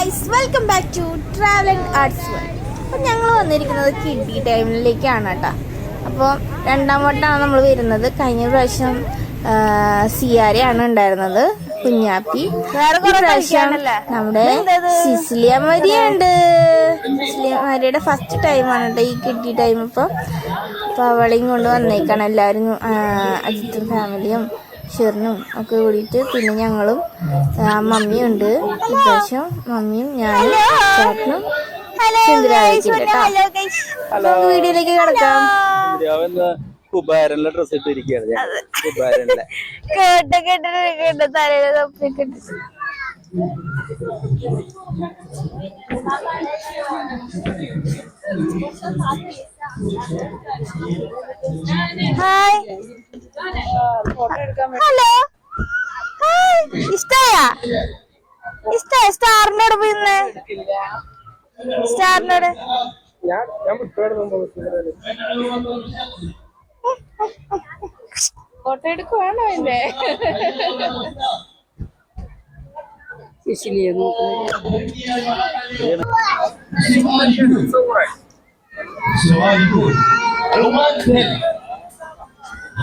Guys, welcome back to travel and arts world. അപ്പം ഞങ്ങൾ വന്നിരിക്കുന്നത് കിഡ്ഡി ടൈമിലേക്കാണ് കേട്ടോ. അപ്പോൾ രണ്ടാം വട്ടമാണ് നമ്മൾ വരുന്നത്. കഴിഞ്ഞ പ്രാവശ്യം സിയാരയാണ് ഉണ്ടായിരുന്നത്, കുഞ്ഞാപ്പി. വേറെ പ്രാവശ്യം നമ്മുടെ സിസിലിയമ്മരിയുണ്ട്. സിസിലിയമ്മരിയുടെ ഫസ്റ്റ് ടൈമാണ് കേട്ടോ ഈ കിഡ്ഡി ടൈം. അപ്പോൾ അവളെയും കൊണ്ട് വന്നേക്കാണ് എല്ലാവരും, അജിത്തും ഫാമിലിയും ഷെറിനും ഒക്കെ കൂടിയിട്ട്. പിന്നെ ഞങ്ങളും മമ്മിയുണ്ട്. ഇപ്രാവശ്യം മമ്മിയും ഞാനും ചേട്ടനും സുന്ദരായിരിക്കും കേട്ടോ. നമുക്ക് വീഡിയോയിലേക്ക് കിടക്കാം. ഡ്രസ് ഇട്ടിരിക്കുകയാണ് തലയിലെ തൊപ്പിയൊക്കെ ഇട്ട്. ഹായ്, ഹലോ, ഇഷ്ടായ സ്റ്റാറിനോട് പോയിന്ന്, സ്റ്റാറിനോട് ഫോട്ടോ എടുക്കുവാണോ എന്റെ السؤال يقول عمان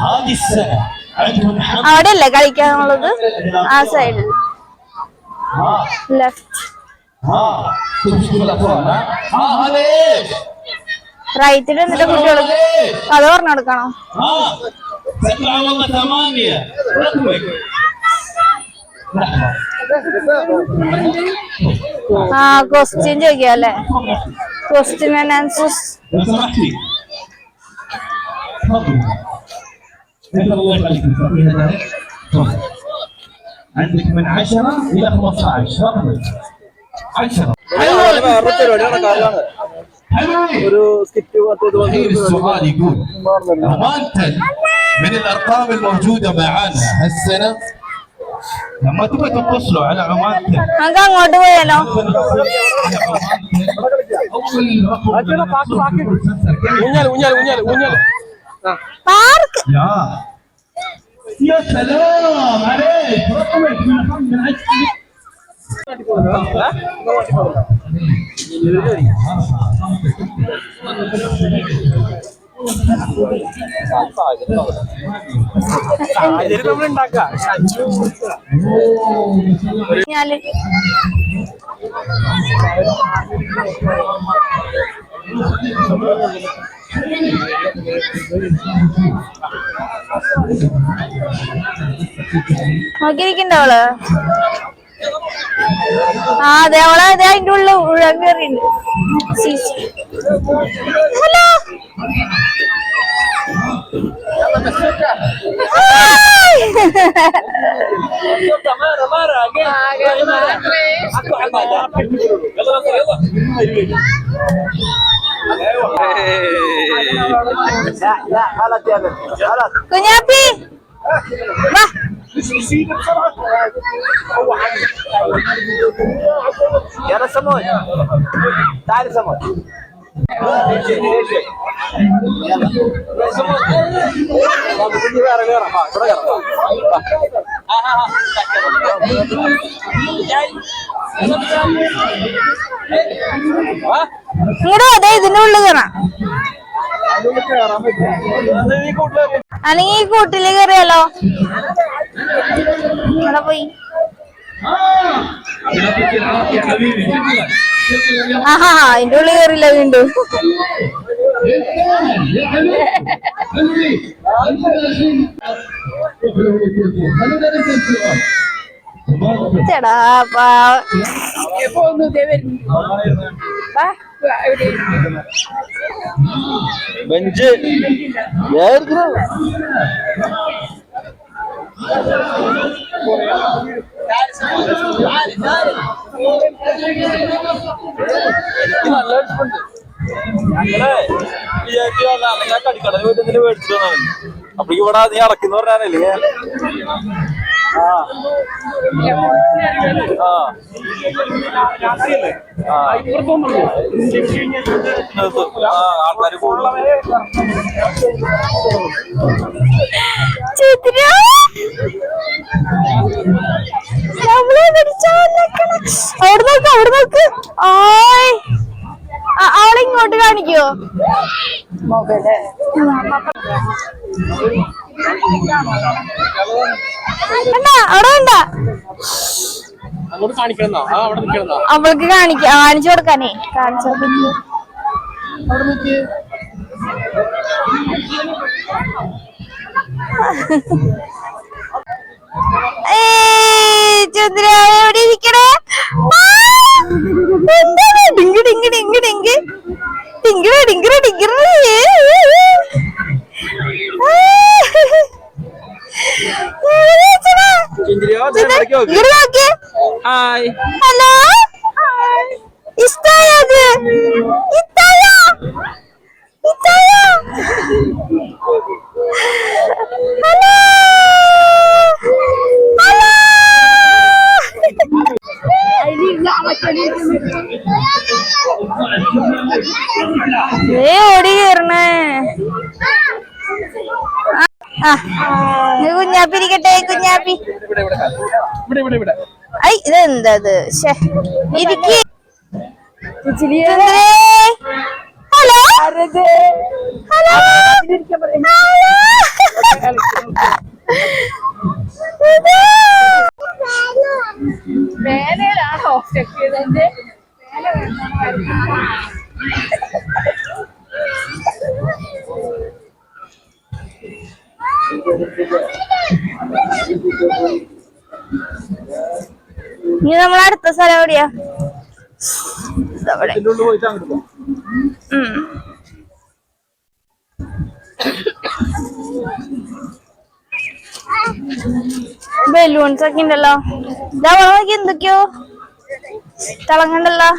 هذه السنة عندهم حمل. അവിടെ അല്ലേ കളിക്കാനുള്ളത്? ആ സൈഡിൽ ലെഫ്റ്റ്. هذا ايش؟ റൈറ്റിൽ എന്നിട്ട് കുട്ടികൾക്ക് കഥ പറഞ്ഞു കൊടുക്കണോ? 7 والله 8 رقمك. ആ ക്വസ്റ്റ്യൻ ചോദിക്കാം അല്ലേ? Question and answers. لو سمحت لي تفضل. الله يخليك تعطيها ذلك. تفضل. عندك من 10 إلى 15 رقمك 10. السؤال يقول عمان من الأرقام الموجودة معانا هالسنة لما تبغى تتصلوا على عمان നമുക്ക് അങ്ങോട്ട് പോയാലോ? പാർക്ക്. يا سلام عليك رقمك من 5 ഞാല് നോക്കിയിരിക്കണ്ടവള്. ആ അതെ, അവളെ അതെ അതിന്റെ ഉള്ളിൽ ഉഴം കയറിണ്ട്. ഹലോ, കുഞ്ഞാപ്പി വാ. يلا سمون تعال سمون ഇങ്ങോട്ട് അതെ ഇതിന്റെ ഉള്ളിൽ കയറാം, അല്ലെങ്കിൽ ഈ കൂട്ടില് കയറിയാലോ? അവിടെ പോയി. ആഹാ, അതിന്റെ ഉള്ളിൽ കയറില്ല വീണ്ടും. ചേടാ ബെഞ്ച് കടിക്കട വീട്ടിൽ മേടിച്ചിട്ട് വന്നാണ്. അപ്പൊ ഇവിടെ നീ അടക്കുന്ന പറഞ്ഞാലേ ആൾക്കാര് കൂടുതൽ നമ്മളെ പിടിച്ചോ അവിടെ നോക്ക് അവിടെ നോക്ക്. ആയ് ആളെ ഇങ്ങോട്ട് കാണിക്കോ? അവിടെ വേണ്ട അവൾക്ക് കാണിച്ചു കൊടുക്കാനേ കാണിച്ചു ചന്ദ്ര എവിടെ ഇരിക്കണേ? ഡിങ്ക് ഡിങ്ക് ഡിങ്ക് ഡിങ്ക് ഡിങ്ക് ഡിങ്ക് ഡിങ്ക് ഹലോ ഇഷ്ടായത് ഇത്തായ ഇത്തായ ഹലോ ഓടി കയറണേ. കുഞ്ഞാപ്പി ഇരിക്കട്ടെ കുഞ്ഞാപ്പി. ഐ ഇതെന്തത് ഇരിക്കി. ഹലോ ഹലോ മേലേലാണോ ചെക്ക് ചെയ്തതിന്റെ? ഇനി നമ്മളടുത്ത സ്ഥലം എവിടെയാ? ബലൂൺസ് ഒക്കെ ഉണ്ടല്ലോ. ഇതവളെ നോക്കി എന്തൊക്കെയോ തിളങ്ങണ്ടല്ലോ.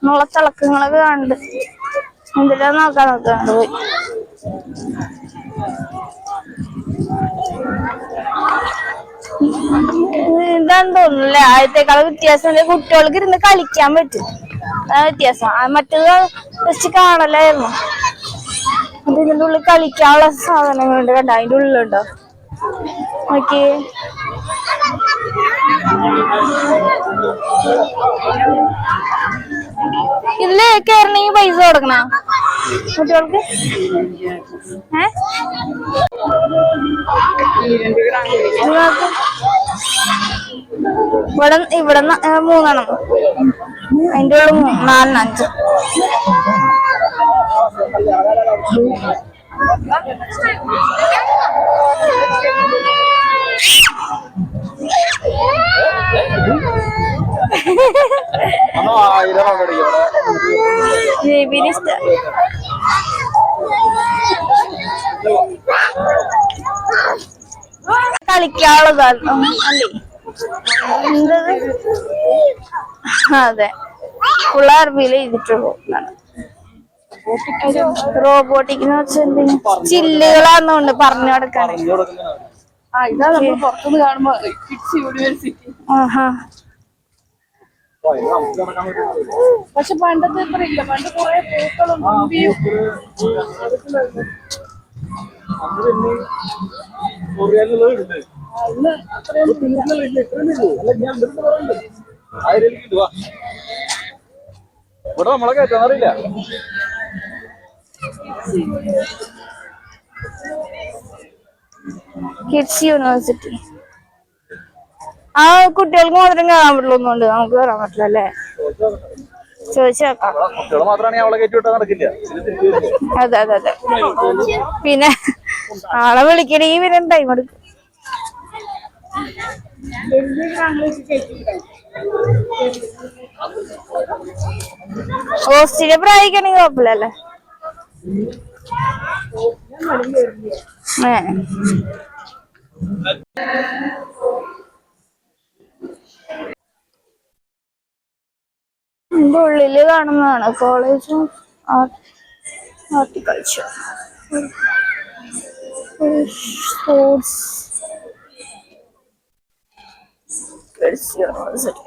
നമ്മളെ തിളക്കങ്ങളൊക്കെ കാണുന്നുണ്ട്. എന്തിനാ നോക്കാണ്ട് പോയി. എന്താന്ന് തോന്നുന്നില്ലേ ആദ്യത്തെക്കാൾ വ്യത്യാസം. കുട്ടികൾക്ക് ഇരുന്ന് കളിക്കാൻ പറ്റും, അതാണ് വ്യത്യാസം. മറ്റേത് ജസ്റ്റ് കാണലായിരുന്നു. അത് ഇതിന്റെ ഉള്ളിൽ കളിക്കാനുള്ള സാധനങ്ങളുണ്ട്. കണ്ട അതിന്റെ ഉള്ളിലുണ്ടോ നോക്കി. ഇതില് കേറണമെങ്കിൽ പൈസ കൊടുക്കണ കുട്ടികൾക്ക്? ഇവിടെ 3 അതിന്റെ ഉള്ളിൽ 4 5. കളിക്കാനുള്ളതാണ് അല്ലേ എന്തത്? അതെ ഫുൾ അറബിയിൽ എഴുതിട്ടുള്ളൂ. റോബോട്ടിക് എന്ന് വെച്ചാൽ ചില്ലുകളാന്നുണ്ട് പറഞ്ഞു കൊടുക്കാൻ. ഇതാ നമ്മൾ പുറത്തുനിന്ന് കാണുമ്പോ കിഡ്സ് യൂണിവേഴ്സിറ്റി. പക്ഷെ പണ്ടത്തെ ഇത്ര ഇല്ല. പണ്ട് കുറെ പൂക്കളും തുമ്പിയും ഇവിടെ നമ്മളെ കയറ്റാറില്ല. കിഡ്സ് യൂണിവേഴ്സിറ്റി ആ കുട്ടികൾക്ക് മാത്രം കയറാൻ പറ്റുള്ളൂന്നുണ്ട്. നമുക്ക് കയറാൻ പറ്റില്ല അല്ലേ? ചോദിച്ചേക്കാം. കുട്ടികൾ മാത്രമാണെങ്കിൽ അവളെ കയറ്റി വിട്ടാൽ നടക്കില്ല. അതെ അതെ അതെ. പിന്നെ ആളെ വിളിക്കണമെങ്കിൽ പിന്നെ ടൈം എടുക്കും. ഹോസ്റ്റലിലെ പ്രായിക്കണെങ്കിൽ കുഴപ്പമില്ലല്ലേ? ഇതിന്റെ ഉള്ളില് കാണുന്നതാണ് college of horticulture sports university.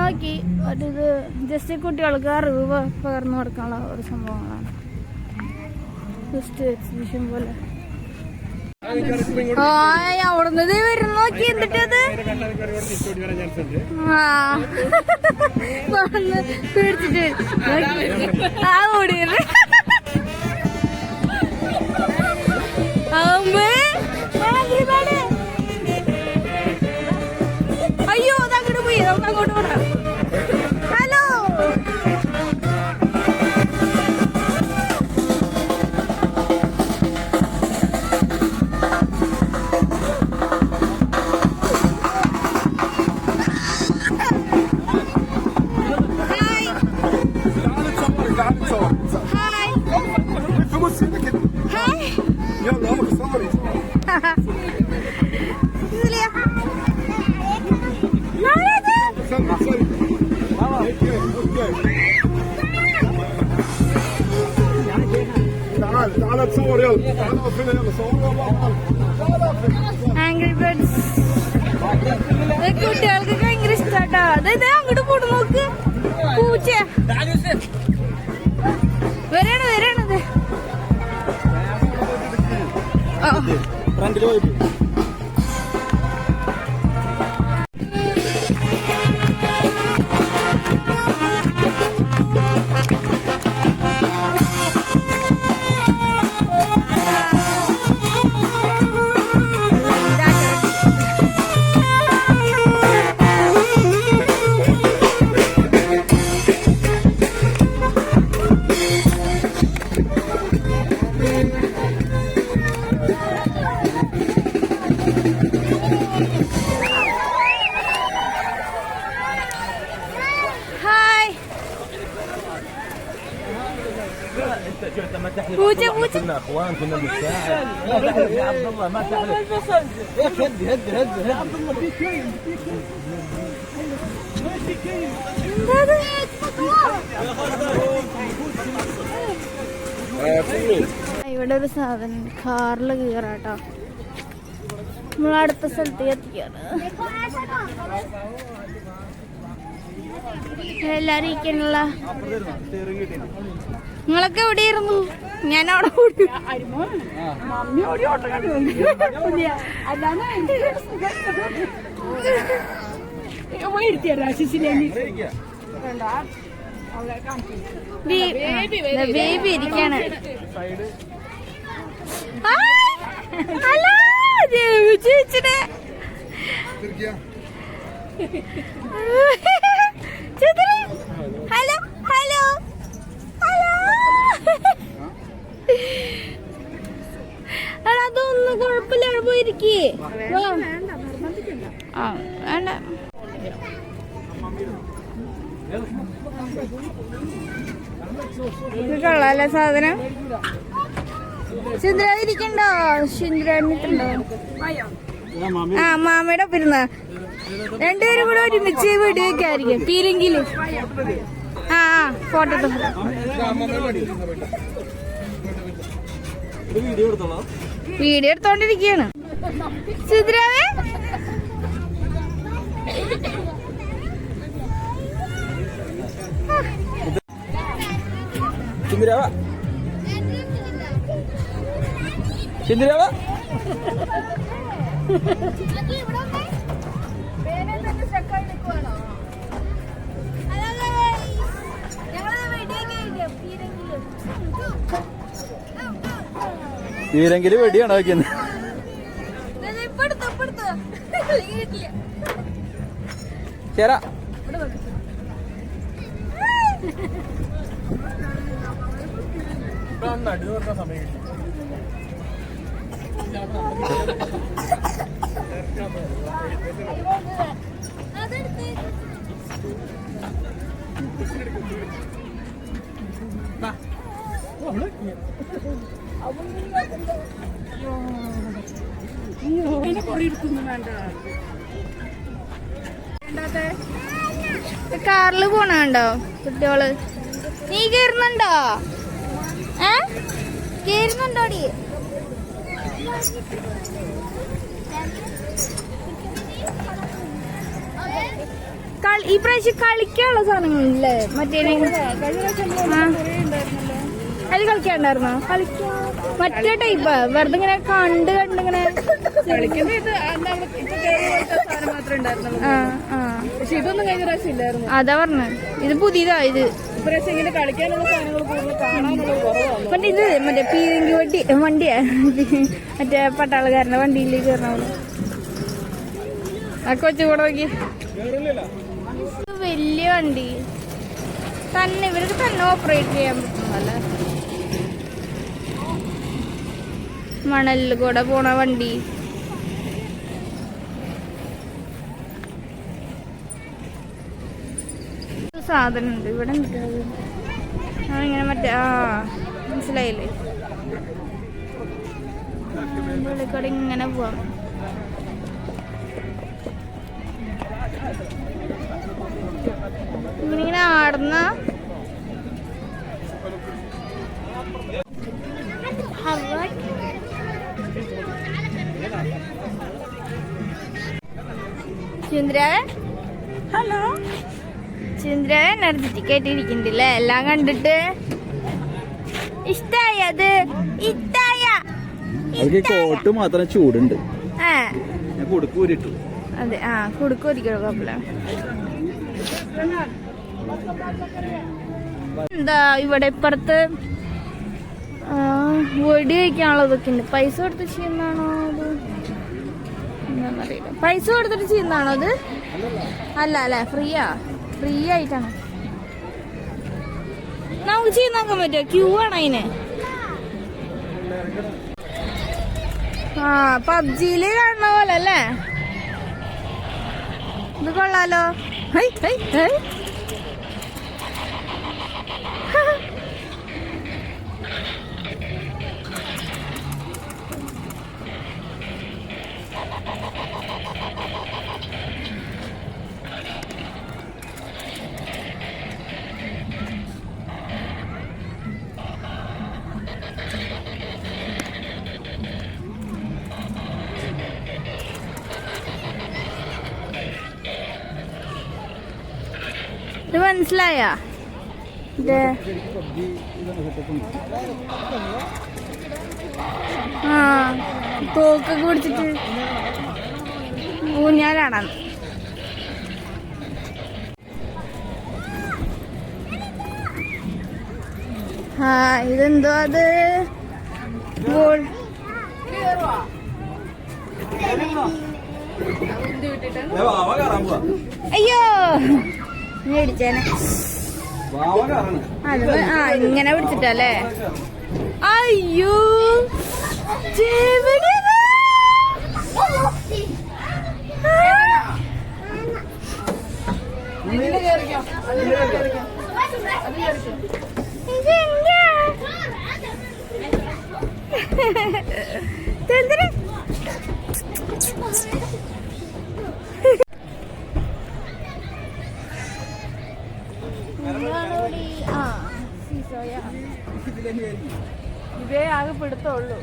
നോക്കി ഒരിത് ജസ്റ്റ് കുട്ടികൾക്ക് അറിവ് പകർന്നു കൊടുക്കാനുള്ള ഒരു സംഭവങ്ങളാണ്. ജസ്റ്റ് എക്സിബിഷൻ പോലെ. അവിടുന്ന് വരുന്ന നോക്കി എന്നിട്ടത് പേടിച്ചിട്ട് ആ ഓടിയത് അയ്യോ അതങ്ങോട്ട് പോയി, നമുക്ക് അങ്ങോട്ട് പോടാം. ഹലോ تعال تصور يلا تعال اقف هنا يلا صور ആംഗ്രി ബേർഡ്സ് കുട്ടികൾക്ക് ഭയങ്കര ഇഷ്ടാട്ടാ. അതായത് അങ്ങോട്ട് പോട്ട് നോക്ക്, പൂച്ച വരണത്. ഫ്രണ്ടില് പോയിട്ട് പൂച്ച പൂച്ച كنا اخوان كنا بنساعد. يا عبد الله ما تحلف هيك. هدي يا عبد الله في كيل ماشي كيل. ഇവിടെ ഒരു സാധനം കാറിൽ കയറാട്ടോ. നമ്മളടുത്ത സ്ഥലത്തേക്ക് എത്തിക്കാണ്. എല്ലാരും ഇരിക്കാനുള്ള. നിങ്ങളൊക്കെ എവിടെയായിരുന്നു? ഞാൻ അവിടെ ഓടി. ബേബി ഇരിക്കാണ്. ഹലോ ചേച്ചിനെ ഹലോ ഹലോ ഹലോ. അതൊന്നും കുഴപ്പമില്ല, പോയിരിക്കേ. ആ വേണ്ട. ഇത് കൊള്ളാല്ലേ സാധനം. ശുദ്ര ഇരിക്കണ്ടോ? ശുദ്ര എണ്ണിട്ടുണ്ടോ? ആ മാമയുടെ ഒപ്പം ഇരുന്ന രണ്ടുപേരും കൂടെ ഒരുമിച്ച് വീഡിയോ വെക്കായിരിക്കും. പീരെങ്കില് ആ ഫോട്ടോ വീഡിയോ എടുത്തോണ്ടിരിക്കയാണ്. ശുദ്രാവേ Cinderella. Cinderella. പീരെങ്കില് വെടിയാണോ വയ്ക്കുന്നത്? ചേരാ സമയം കാറില് പോണുണ്ടോ കുട്ടികള്? നീ കേറുന്നുണ്ടോ? കേറുന്നുണ്ടോടി? ഈ പ്രാവശ്യം കളിക്കാനുള്ള സാധനങ്ങളില്ലേ മറ്റേ അതിൽ കളിക്കാണ്ടായിരുന്നോ? മറ്റേ ടൈപ്പ് വെറുതെ ഇങ്ങനെ കണ്ടിങ്ങനെ പക്ഷെ ഇതൊന്നും കഴിഞ്ഞ പ്രാവശ്യം ഇല്ലായിരുന്നു. അതാ പറഞ്ഞ ഇത് പുതിയതാ. ഇത് ഇപ്രാവശ്യം ഇങ്ങനെ കളിക്കാനുള്ള സാധനങ്ങൾ കൂടുതൽ കാണാനുള്ള കുറവാണ്. മറ്റേ ഇത് മറ്റേ പീരങ്കി വണ്ടിയാ മറ്റേ പട്ടാളക്കാരന്റെ വണ്ടിയിലേക്ക് കയറണ ആ കൊച്ചുകൂടെ നോക്കി. വലിയ വണ്ടി തന്നെ ഇവർക്ക് തന്നെ ഓപ്പറേറ്റ് ചെയ്യാൻ പറ്റുന്നല്ലേ. മണലിൽ കൂടെ പോണ വണ്ടി. സാധനം ഉണ്ട് ഇവിടെ. ഇങ്ങനെ മറ്റേ മനസ്സിലായില്ലേ? ഉള്ളിക്കൂടെ ഇങ്ങനെ പോവാം. ഇങ്ങനെ ആടുന്ന ഹലോ ചന്ദ്ര എനർജറ്റിക് ആയിട്ടിരിക്കണ്ടല്ലേ എല്ലാം കണ്ടിട്ട്. ഇഷ്ടായ അത്? കോട്ട് മാത്രം ചൂടുണ്ട്. കൊടുക്കൂരിട്ടു. അതെ കൊടുക്കൂരിക്കോ കുഴപ്പമില്ല. എന്താ ഇവിടെ ഇപ്പുറത്ത് വെടി കഴിക്കാനുള്ളതൊക്കെ ഉണ്ട്. പൈസ കൊടുത്ത് ചെയ്യുന്നതാണോ അത്? എന്താന്നറിയില്ല. പൈസ കൊടുത്തിട്ട് ചെയ്യുന്നതാണോ അത്? അല്ല അല്ലേ, ഫ്രീ ആയിട്ടാണ്. നമുക്ക് ചെയ്ത് നോക്കാൻ പറ്റുമോ? ക്യൂ ആണ് അതിന്. പബ്ജിയില് കാണുന്ന പോലെ അല്ലേ? ഇത് കൊള്ളാലോ. ഇത് മനസ്സിലായ? തോക്കൊക്കെ പിടിച്ചിട്ട് ഊഞ്ഞാലാടാണ്. ഇതെന്തോ അത് അയ്യോ മേടിച്ചേനെ. അത് ഇങ്ങനെ പിടിച്ചിട്ടല്ലേ? അയ്യോ ഇതേ ആകെ പിടുത്തമുള്ളൂ.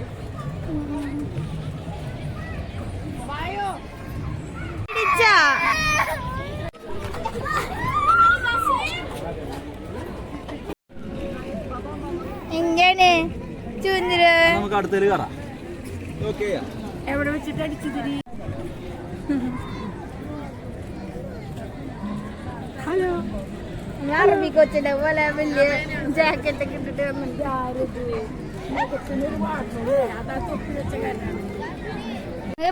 എങ്ങനെ ചുന്ദ്ര നമുക്ക് അടുത്തേക്ക് കയറാം. എവിടെ വെച്ചിട്ട് അടിച്ചു തിരി? ഹലോ, ഞാൻ അറബി കൊച്ചിന്റെ പോലെ വലിയ ജാക്കറ്റ് ഒക്കെ ഇട്ടിട്ട്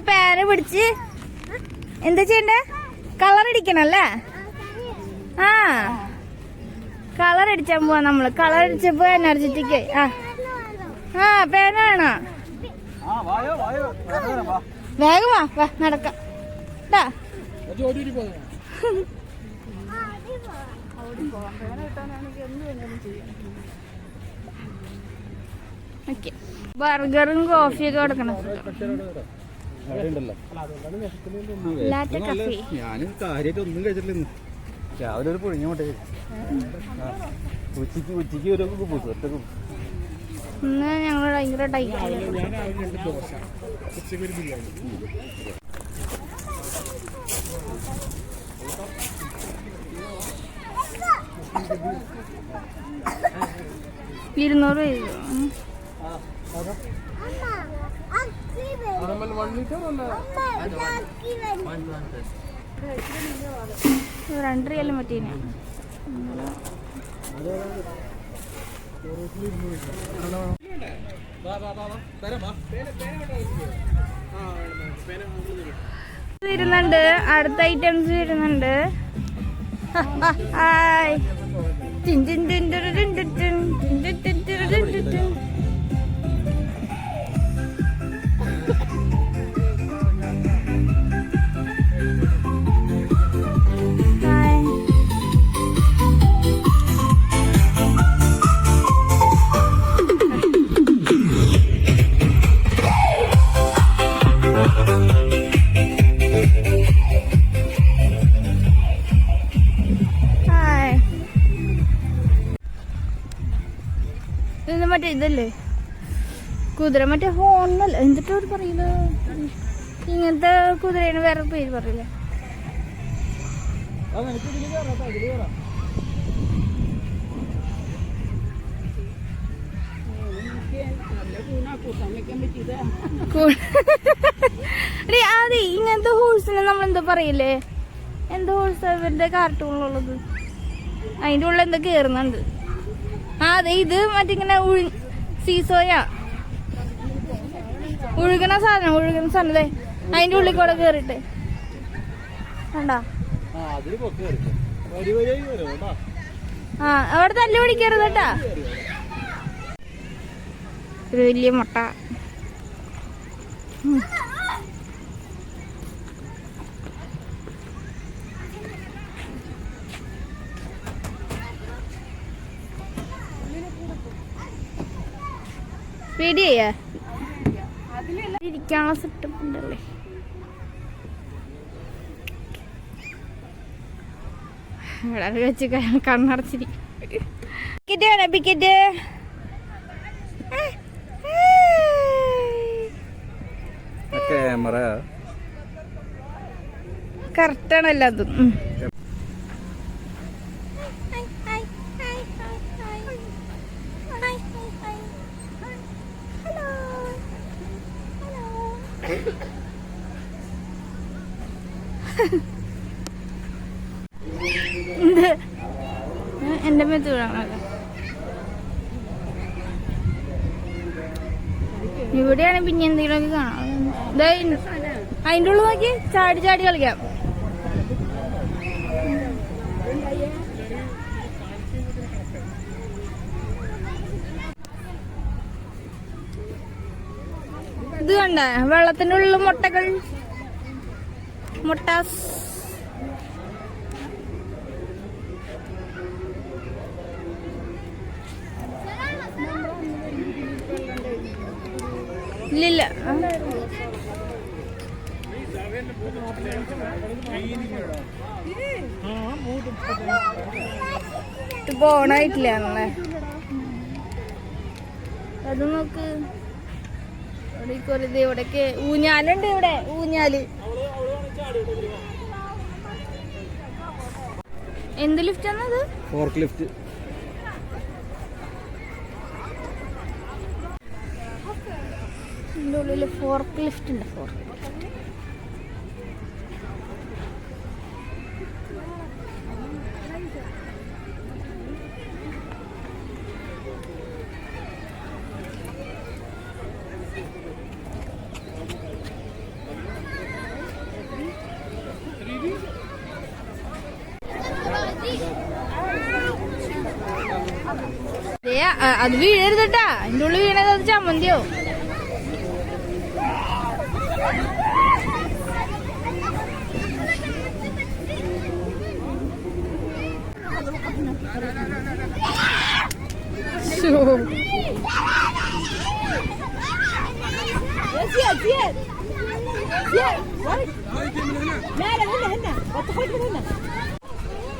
പേര് പിടിച്ച് എന്താ ചെയ്യണ്ടേ? കളർ അടിക്കണല്ലേ? കളർ അടിച്ചാൻ പോവാ നമ്മള്. കളർ അടിച്ചപ്പോ എനർജറ്റിക്. പേന വേണോ? വേഗം വാ നടക്കാം. ബർഗറും കോഫിയൊക്കെ കൊടുക്കണം. ഞാൻ കാര്യമായിട്ട് ഒന്നും കഴിച്ചിട്ടില്ല. രാവിലെ ഒരു പുഴുങ്ങി മുട്ട ഉച്ചക്ക് ഒരു ഇന്ന് ഞങ്ങൾ ഭയങ്കര ടൈറ്റ്. 200 രൂപ. Caramel 1 liter or 2 റിയാലും പറ്റീനെ. വരുന്നുണ്ട്, അടുത്ത ഐറ്റംസ് വരുന്നുണ്ട്. ഹായ്. ഇത് മറ്റേ ഇതല്ലേ കുതിര, മറ്റേ ഹോണല്ല, എന്നിട്ട് അവർ പറയില്ല ഇങ്ങനത്തെ കുതിരേന് വേറെ പേര് പറയില്ലേ? അതെ, ഇങ്ങനത്തെ ഹോഴ്സിനെ നമ്മളെന്താ പറയില്ലേ? എന്താ ഹോഴ്സ് ഇവരുടെ കാർട്ടൂണിലുള്ളത്? അതിൻ്റെ ഉള്ളിൽ എന്താ കേറുന്നുണ്ട്. അതെ, ഇത് മറ്റിങ്ങനെ സീസോയാ, ഒഴുകണ സാധനം അതെ, അതിന്റെ ഉള്ളിൽ കൂടെ കേറിട്ട് കണ്ടാ. അവിടെ തല്ലു പിടിക്കരുത് കേട്ടാ. ഒരു വലിയ മുട്ട. പേടിയാ, ഇരിക്കാനുള്ള സെറ്റപ്പ് ഉണ്ടല്ലേ. ഇവിടെ വെച്ച് കണ്ണടച്ചിരിക്കും. ടിക്കറ്റ് വേണം, ടിക്കറ്റ്. ക്യാമറ കറക്റ്റാണല്ലോ അതും. എന്റെ മേത്ത് വീഴാണല്ലോ. ഇവിടെയാണ് പിന്നെ എന്തെങ്കിലുമൊക്കെ കാണാം. അതിൻ്റെ ഉള്ളിൽ നോക്കി ചാടി ചാടി കളിക്കാം. ഇത് കണ്ട വെള്ളത്തിന്റെ ഉള്ളിൽ മുട്ടകൾ, മുട്ടാസ്. ഇല്ലില്ല, പോണായിട്ടില്ലേ? അത് നോക്ക്, ഇവിടേക്ക് ഊഞ്ഞാലുണ്ട്. ഇവിടെ ഊഞ്ഞാല്. എന്ത് ലിഫ്റ്റ് ആണത്? Fork lift. ഇതിൻ്റെ ഉള്ളിൽ ഫോർക്ക് ലിഫ്റ്റ് ഉണ്ട്. ഫോർക്ക് അത് വീഴരുതട്ടാ. അതിൻ്റെ ഉള്ളിൽ വീണത് അത് ചമ്മന്തിയോ.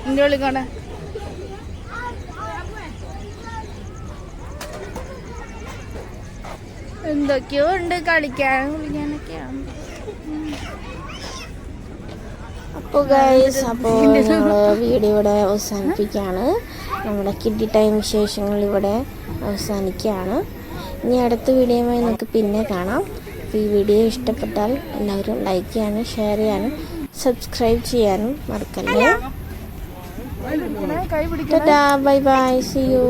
എന്റെ ഉള്ളിൽ കാണാ. എന്തൊക്കെയോ ഉണ്ട് കളിക്കാനും കുളിക്കാനൊക്കെയാണ്. അപ്പോൾ ഗൈസ്, അപ്പോൾ ഞങ്ങൾ വീഡിയോ ഇവിടെ അവസാനിപ്പിക്കുകയാണ്. നമ്മുടെ കിഡി ടൈം വിശേഷങ്ങൾ ഇവിടെ അവസാനിക്കുകയാണ്. ഇനി അടുത്ത വീഡിയോയുമായി നമുക്ക് പിന്നെ കാണാം. അപ്പോൾ ഈ വീഡിയോ ഇഷ്ടപ്പെട്ടാൽ എല്ലാവരും ലൈക്ക് ചെയ്യാനും ഷെയർ ചെയ്യാനും സബ്സ്ക്രൈബ് ചെയ്യാനും മറക്കല്ലേ. Tata, bye bye, see U.